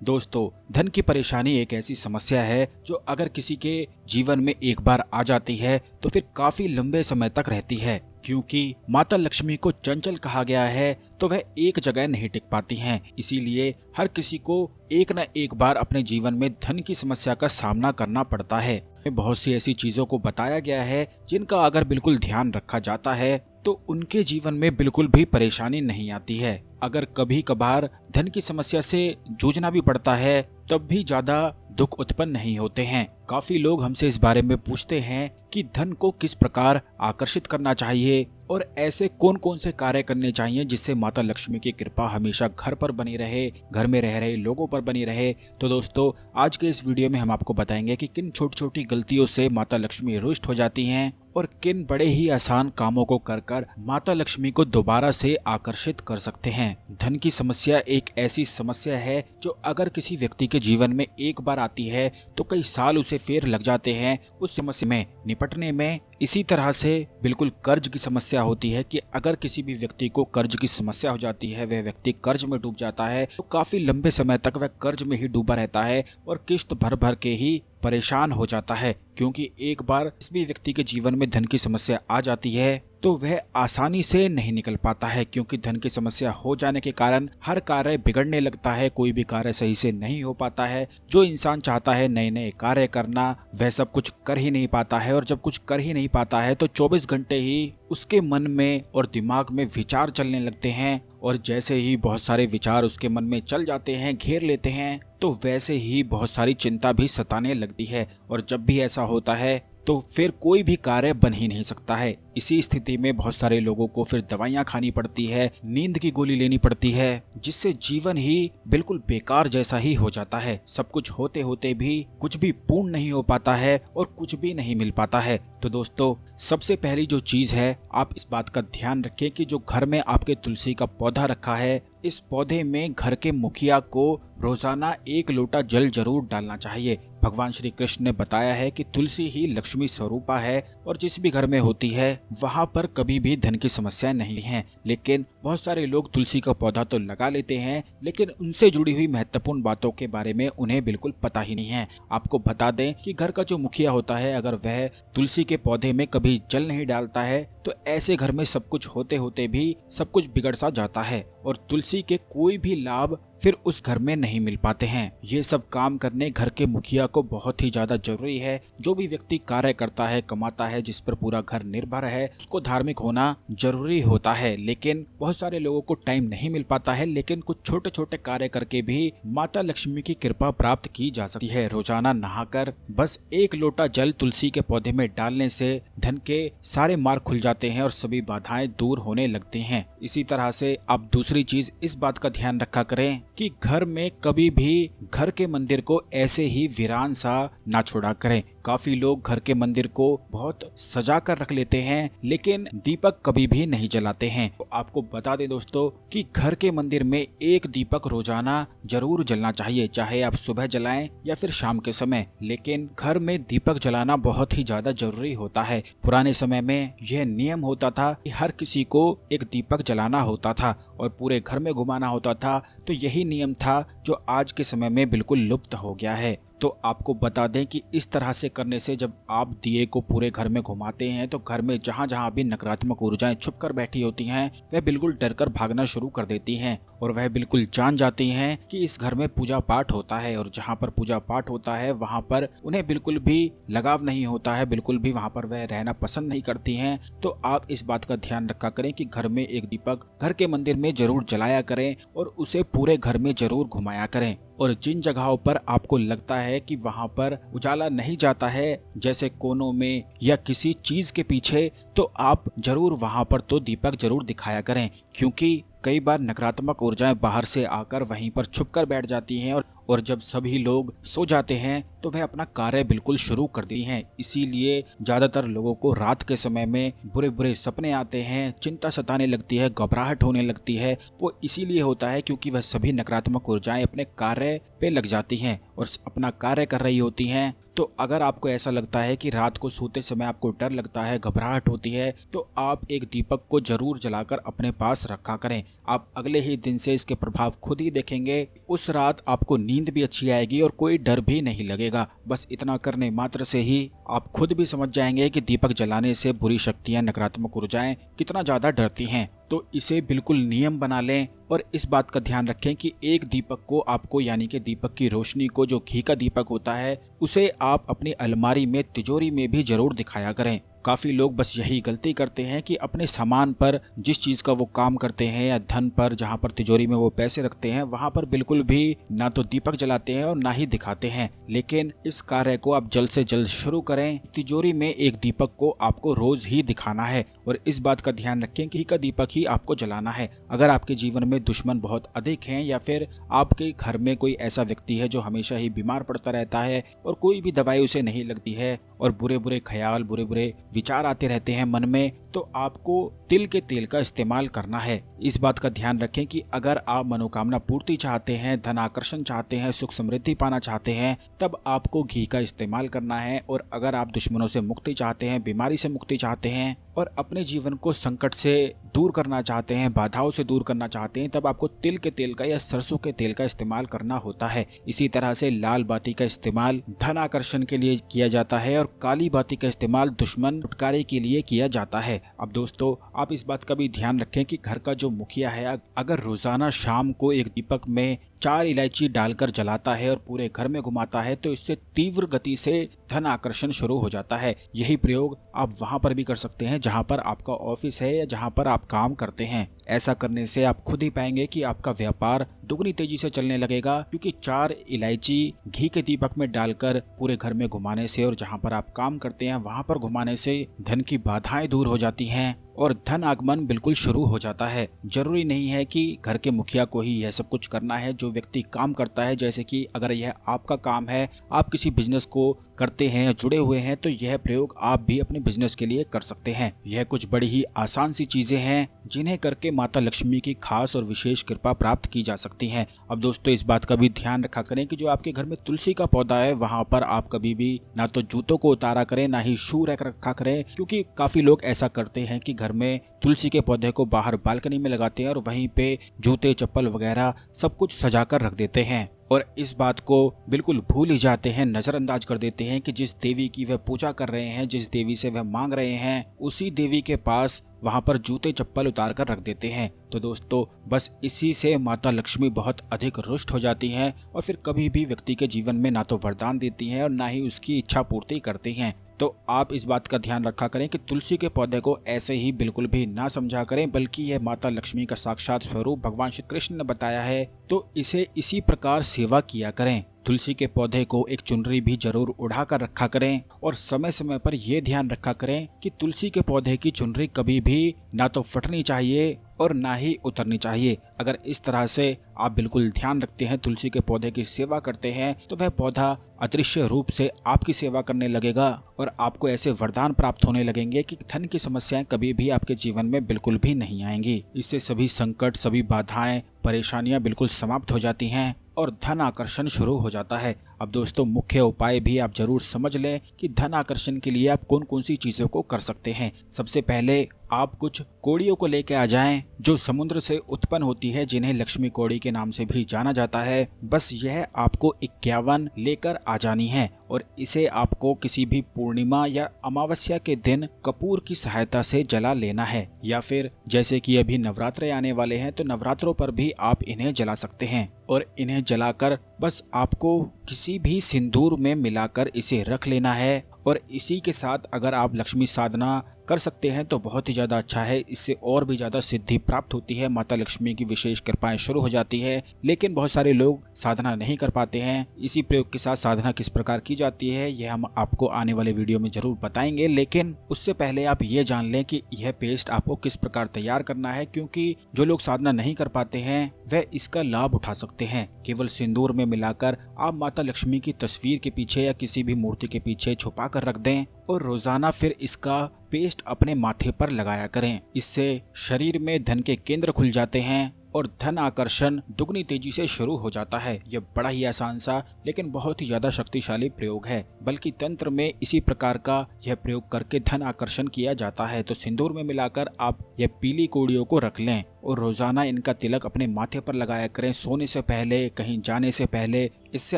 दोस्तों, धन की परेशानी एक ऐसी समस्या है जो अगर किसी के जीवन में एक बार आ जाती है तो फिर काफी लंबे समय तक रहती है। क्योंकि माता लक्ष्मी को चंचल कहा गया है तो वह एक जगह नहीं टिक पाती हैं। इसीलिए हर किसी को एक न एक बार अपने जीवन में धन की समस्या का सामना करना पड़ता है। बहुत सी ऐसी चीजों को बताया गया है जिनका अगर बिल्कुल ध्यान रखा जाता है तो उनके जीवन में बिल्कुल भी परेशानी नहीं आती है। अगर कभी कभार धन की समस्या से जूझना भी पड़ता है तब भी ज्यादा दुख उत्पन्न नहीं होते हैं। काफी लोग हमसे इस बारे में पूछते हैं कि धन को किस प्रकार आकर्षित करना चाहिए और ऐसे कौन कौन से कार्य करने चाहिए जिससे माता लक्ष्मी की कृपा हमेशा घर पर बनी रहे, घर में रह रहे लोगों पर बनी रहे। तो दोस्तों, आज के इस वीडियो में हम आपको बताएंगे कि किन छोटी छोटी गलतियों से माता लक्ष्मी रुष्ट हो जाती हैं और किन बड़े ही आसान कामों को कर कर माता लक्ष्मी को दोबारा से आकर्षित कर सकते हैं। धन की समस्या एक ऐसी समस्या है जो अगर किसी व्यक्ति के जीवन में एक बार आती है तो कई साल उसे फिर लग जाते हैं उस समस्या में निपटने में। इसी तरह से बिल्कुल कर्ज की समस्या होती है कि अगर किसी भी व्यक्ति को कर्ज की समस्या हो जाती है, वह व्यक्ति कर्ज में डूब जाता है तो काफी लंबे समय तक वह कर्ज में ही डूबा रहता है और किश्त भर भर के ही परेशान हो जाता है। क्योंकि एक बार किसी भी व्यक्ति के जीवन में धन की समस्या आ जाती है तो वह आसानी से नहीं निकल पाता है। क्योंकि धन की समस्या हो जाने के कारण हर कार्य बिगड़ने लगता है, कोई भी कार्य सही से नहीं हो पाता है। जो इंसान चाहता है नए नए कार्य करना वह सब कुछ कर ही नहीं पाता है, और जब कुछ कर ही नहीं पाता है तो 24 घंटे ही उसके मन में और दिमाग में विचार चलने लगते हैं। और जैसे ही बहुत सारे विचार उसके मन में चल जाते हैं, घेर लेते हैं, तो वैसे ही बहुत सारी चिंता भी सताने लगती है। और जब भी ऐसा होता है तो फिर कोई भी कार्य बन ही नहीं सकता है। इसी स्थिति में बहुत सारे लोगों को फिर दवाइयाँ खानी पड़ती है, नींद की गोली लेनी पड़ती है, जिससे जीवन ही बिल्कुल बेकार जैसा ही हो जाता है। सब कुछ होते होते भी कुछ भी पूर्ण नहीं हो पाता है और कुछ भी नहीं मिल पाता है। तो दोस्तों, सबसे पहली जो चीज है, आप इस बात का ध्यान रखें कि जो घर में आपके तुलसी का पौधा रखा है, इस पौधे में घर के मुखिया को रोजाना 1 लोटा जल जरूर डालना चाहिए। भगवान श्री कृष्ण ने बताया है कि तुलसी ही लक्ष्मी स्वरूपा है और जिस भी घर में होती है वहाँ पर कभी भी धन की समस्या नहीं है। लेकिन बहुत सारे लोग तुलसी का पौधा तो लगा लेते हैं लेकिन उनसे जुड़ी हुई महत्वपूर्ण बातों के बारे में उन्हें बिल्कुल पता ही नहीं है। आपको बता दें कि घर का जो मुखिया होता है, अगर वह तुलसी के पौधे में कभी जल नहीं डालता है तो ऐसे घर में सब कुछ होते होते भी सब कुछ बिगड़ सा जाता है और तुलसी के कोई भी लाभ फिर उस घर में नहीं मिल पाते हैं। ये सब काम करने घर के मुखिया को बहुत ही ज्यादा जरूरी है। जो भी व्यक्ति कार्य करता है, कमाता है, जिस पर पूरा घर निर्भर है, उसको धार्मिक होना जरूरी होता है। लेकिन बहुत सारे लोगों को टाइम नहीं मिल पाता है, लेकिन कुछ छोटे छोटे कार्य करके भी माता लक्ष्मी की कृपा प्राप्त की जा सकती है। रोजाना नहाकर बस 1 लोटा जल तुलसी के पौधे में डालने से धन के सारे मार्ग खुल जाते हैं और सभी बाधाएं दूर होने लगती हैं। इसी तरह से आप दूसरी चीज इस बात का ध्यान रखा करें कि घर में कभी भी घर के मंदिर को ऐसे ही वीरान सा ना छोड़ा करें। काफी लोग घर के मंदिर को बहुत सजा कर रख लेते हैं लेकिन दीपक कभी भी नहीं जलाते हैं। तो आपको बता दें दोस्तों कि घर के मंदिर में 1 दीपक रोजाना जरूर जलना चाहिए, चाहे आप सुबह जलाएं या फिर शाम के समय। लेकिन घर में दीपक जलाना बहुत ही ज्यादा जरूरी होता है। पुराने समय में यह नियम होता था कि हर किसी को 1 दीपक जलाना होता था और पूरे घर में घुमाना होता था। तो यही नियम था जो आज के समय में बिल्कुल लुप्त हो गया है। तो आपको बता दें कि इस तरह से करने से जब आप दिए को पूरे घर में घुमाते हैं तो घर में जहां जहां भी नकारात्मक ऊर्जाएं छुप कर बैठी होती हैं वह बिल्कुल डर कर भागना शुरू कर देती हैं और वह बिल्कुल जान जाती हैं कि इस घर में पूजा पाठ होता है। और जहां पर पूजा पाठ होता है वहां पर उन्हें बिल्कुल भी लगाव नहीं होता है, बिल्कुल भी वहां पर वह रहना पसंद नहीं करती हैं। तो आप इस बात का ध्यान रखा करें कि घर में 1 दीपक घर के मंदिर में जरूर जलाया करें और उसे पूरे घर में जरूर घुमाया करें। और जिन जगहों पर आपको लगता है कि वहां पर उजाला नहीं जाता है, जैसे कोनों में या किसी चीज के पीछे, तो आप जरूर वहां पर तो दीपक जरूर दिखाया करें। क्योंकि कई बार नकारात्मक ऊर्जाएं बाहर से आकर वहीं पर छुप कर बैठ जाती हैं और जब सभी लोग सो जाते हैं तो वह अपना कार्य बिल्कुल शुरू कर देती हैं। इसीलिए ज्यादातर लोगों को रात के समय में बुरे बुरे सपने आते हैं, चिंता सताने लगती है, घबराहट होने लगती है। वो इसीलिए होता है क्योंकि वह सभी नकारात्मक ऊर्जाएं अपने कार्य पे लग जाती हैं और अपना कार्य कर रही होती हैं। तो अगर आपको ऐसा लगता है कि रात को सोते समय आपको डर लगता है, घबराहट होती है, तो आप 1 दीपक को जरूर जलाकर अपने पास रखा करें। आप अगले ही दिन से इसके प्रभाव खुद ही देखेंगे। उस रात आपको नींद नींद भी अच्छी आएगी और कोई डर भी नहीं लगेगा। बस इतना करने मात्र से ही आप खुद भी समझ जाएंगे कि दीपक जलाने से बुरी शक्तियां, नकारात्मक ऊर्जाएं कितना ज्यादा डरती हैं। तो इसे बिल्कुल नियम बना लें और इस बात का ध्यान रखें कि एक दीपक को आपको, यानी कि दीपक की रोशनी को, जो घी का दीपक होता है, उसे आप अपनी अलमारी में, तिजोरी में भी जरूर दिखाया करें। काफी लोग बस यही गलती करते हैं कि अपने सामान पर, जिस चीज का वो काम करते हैं या धन पर, जहाँ पर तिजोरी में वो पैसे रखते हैं, वहाँ पर बिल्कुल भी ना तो दीपक जलाते हैं और ना ही दिखाते हैं। लेकिन इस कार्य को आप जल्द से जल्द शुरू करें। तिजोरी में एक दीपक को आपको रोज ही दिखाना है और इस बात का ध्यान रखें कि का दीपक ही आपको जलाना है। अगर आपके जीवन में दुश्मन बहुत अधिक हैं या फिर आपके घर में कोई ऐसा व्यक्ति है जो हमेशा ही बीमार पड़ता रहता है और कोई भी दवाई उसे नहीं लगती है और बुरे बुरे ख्याल, बुरे बुरे विचार आते रहते हैं मन में, तो आपको तिल के तेल का इस्तेमाल करना है। इस बात का ध्यान रखें कि अगर आप मनोकामना पूर्ति चाहते हैं, धन आकर्षण चाहते हैं, सुख समृद्धि पाना चाहते हैं, तब आपको घी का इस्तेमाल करना है। और अगर आप दुश्मनों से मुक्ति चाहते हैं, बीमारी से मुक्ति चाहते हैं और अपने जीवन को संकट से दूर करना चाहते हैं, बाधाओं से दूर करना चाहते हैं, तब आपको तिल के तेल का या सरसों के तेल का इस्तेमाल करना होता है। इसी तरह से लाल बाती का इस्तेमाल धन आकर्षण के लिए किया जाता है और काली बाती का इस्तेमाल दुश्मन छुटकारे के लिए किया जाता है। अब दोस्तों, आप इस बात का भी ध्यान रखें कि घर का जो मुखिया है, अगर रोजाना शाम को एक दीपक में 4 इलायची डालकर जलाता है और पूरे घर में घुमाता है, तो इससे तीव्र गति से धन आकर्षण शुरू हो जाता है। यही प्रयोग आप वहां पर भी कर सकते हैं जहां पर आपका ऑफिस है या जहां पर आप काम करते हैं। ऐसा करने से आप खुद ही पाएंगे कि आपका व्यापार दुगनी तेजी से चलने लगेगा, क्योंकि 4 इलायची घी के दीपक में डालकर पूरे घर में घुमाने से और जहां पर आप काम करते हैं वहां पर घुमाने से धन की बाधाएं दूर हो जाती हैं और धन आगमन बिल्कुल शुरू हो जाता है। जरूरी नहीं है कि घर के मुखिया को ही यह सब कुछ करना है। जो व्यक्ति काम करता है, जैसे कि अगर यह आपका काम है, आप किसी बिजनेस को करते हैं, जुड़े हुए हैं, तो यह प्रयोग आप भी अपने बिजनेस के लिए कर सकते हैं। यह कुछ बड़ी ही आसान सी चीजें हैं जिन्हें करके माता लक्ष्मी की खास और विशेष कृपा प्राप्त की जा सकती है। अब दोस्तों, इस बात का भी ध्यान रखा करें कि जो आपके घर में तुलसी का पौधा है, वहाँ पर आप कभी भी ना तो जूतों को उतारा करें, ना ही शू रखा करें, क्योंकि काफी लोग ऐसा करते हैं कि घर में तुलसी के पौधे को बाहर बालकनी में लगाते हैं और वहीं पे जूते, चप्पल वगैरह सब कुछ सजाकर रख देते हैं और इस बात को बिल्कुल भूल ही जाते हैं, नजरअंदाज कर देते हैं कि जिस देवी की वह पूजा कर रहे हैं, जिस देवी से वह मांग रहे हैं, उसी देवी के पास वहां पर जूते चप्पल उतार कर रख देते हैं। तो दोस्तों, बस इसी से माता लक्ष्मी बहुत अधिक रुष्ट हो जाती हैं और फिर कभी भी व्यक्ति के जीवन में ना तो वरदान देती हैं और ना ही उसकी इच्छा पूर्ति करती हैं। तो आप इस बात का ध्यान रखा करें कि तुलसी के पौधे को ऐसे ही बिल्कुल भी ना समझा करें, बल्कि यह माता लक्ष्मी का साक्षात स्वरूप भगवान श्री कृष्ण ने बताया है, तो इसे इसी प्रकार सेवा किया करें। तुलसी के पौधे को एक चुनरी भी जरूर उड़ा कर रखा करें और समय समय पर यह ध्यान रखा करें कि तुलसी के पौधे की चुनरी कभी भी ना तो फटनी चाहिए और ना ही उतरनी चाहिए। अगर इस तरह से आप बिल्कुल ध्यान रखते हैं, तुलसी के पौधे की सेवा करते हैं, तो वह पौधा अदृश्य रूप से आपकी सेवा करने लगेगा और आपको ऐसे वरदान प्राप्त होने लगेंगे कि धन की समस्याएं कभी भी आपके जीवन में बिल्कुल भी नहीं आएंगी। इससे सभी संकट, सभी बाधाएं, परेशानियां बिल्कुल समाप्त हो जाती हैं और धन आकर्षण शुरू हो जाता है। अब दोस्तों, मुख्य उपाय भी आप जरूर समझ लें कि धन आकर्षण के लिए आप कौन कौन सी चीजों को कर सकते हैं। सबसे पहले आप कुछ कोड़ियों को लेकर आ जाएं जो समुद्र से उत्पन्न होती है, जिन्हें लक्ष्मी कोड़ी के नाम से भी जाना जाता है। बस यह आपको 51 लेकर आ जानी है और इसे आपको किसी भी पूर्णिमा या अमावस्या के दिन कपूर की सहायता से जला लेना है, या फिर जैसे कि अभी नवरात्रे आने वाले हैं तो नवरात्रों पर भी आप इन्हें जला सकते हैं और इन्हें जलाकर बस आपको किसी भी सिंदूर में मिलाकर इसे रख लेना है। और इसी के साथ अगर आप लक्ष्मी साधना कर सकते हैं तो बहुत ही ज़्यादा अच्छा है। इससे और भी ज़्यादा सिद्धि प्राप्त होती है, माता लक्ष्मी की विशेष कृपाएं शुरू हो जाती है। लेकिन बहुत सारे लोग साधना नहीं कर पाते हैं। इसी प्रयोग के साथ साधना किस प्रकार की जाती है यह हम आपको आने वाले वीडियो में जरूर बताएंगे, लेकिन उससे पहले आप ये जान लें कि यह पेस्ट आपको किस प्रकार तैयार करना है, क्योंकि जो लोग साधना नहीं कर पाते हैं वह इसका लाभ उठा सकते हैं। केवल सिंदूर में मिलाकर आप माता लक्ष्मी की तस्वीर के पीछे या किसी भी मूर्ति के पीछे छुपा कर रख दें और रोजाना फिर इसका पेस्ट अपने माथे पर लगाया करें। इससे शरीर में धन के केंद्र खुल जाते हैं और धन आकर्षण दुगनी तेजी से शुरू हो जाता है। यह बड़ा ही आसान सा लेकिन बहुत ही ज्यादा शक्तिशाली प्रयोग है, बल्कि तंत्र में इसी प्रकार का यह प्रयोग करके धन आकर्षण किया जाता है। तो सिंदूर में मिलाकर आप यह पीली कोड़ियों को रख लें और रोजाना इनका तिलक अपने माथे पर लगाया करें, सोने से पहले, कहीं जाने से पहले। इससे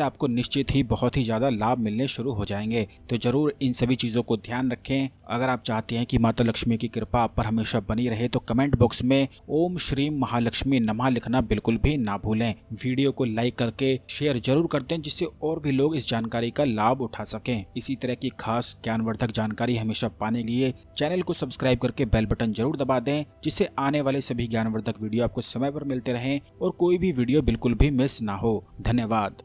आपको निश्चित ही बहुत ही ज्यादा लाभ मिलने शुरू हो जाएंगे। तो जरूर इन सभी चीजों को ध्यान रखें। अगर आप चाहते हैं कि माता लक्ष्मी की कृपा आप पर हमेशा बनी रहे तो कमेंट बॉक्स में ओम श्री महालक्ष्मी नमः लिखना बिल्कुल भी ना भूलें। वीडियो को लाइक करके शेयर जरूर कर दें, जिससे और भी लोग इस जानकारी का लाभ उठा सकें। इसी तरह की खास ज्ञानवर्धक जानकारी हमेशा पाने के लिए चैनल को सब्सक्राइब करके बेल बटन जरूर दबा दें, जिससे आने वाले सभी ज्ञानवर्धक वीडियो आपको समय पर मिलते रहें और कोई भी वीडियो बिल्कुल भी मिस ना हो। धन्यवाद।